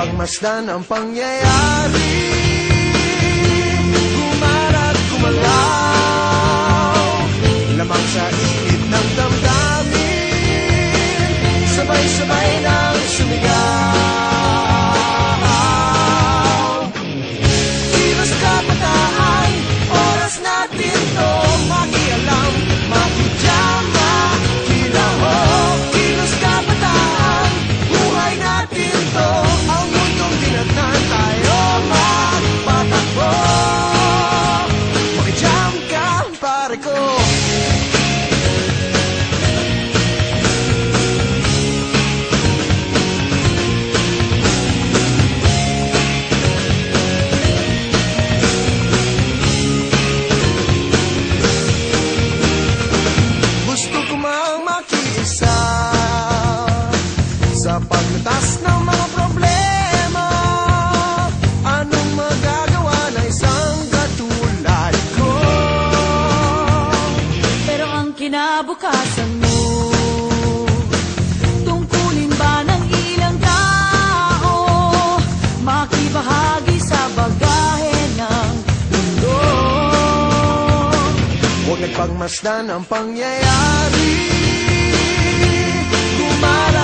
pagmasdan ang pangyayari, gumarat gumalaw, lamang sa init ng damdamin, sabay-sabay nang sumigaw. Kilos kabataan, oras natin to makialam, makijam, makilaho. Kilos kabataan, buhay natin to, ang mundong dinatan tayo magpatakbo. Makijam ka, pare ko. Gusto ko mang makiisa sa paglutas ng mga problema. Anong magagawa na isang katulad ko? Pero ang kinabukasan mo, tungkulin ba ng ilang tao makibahagi sa bagahe ng mundo? Huwag nagpagmasdan ang pangyayari, gumarat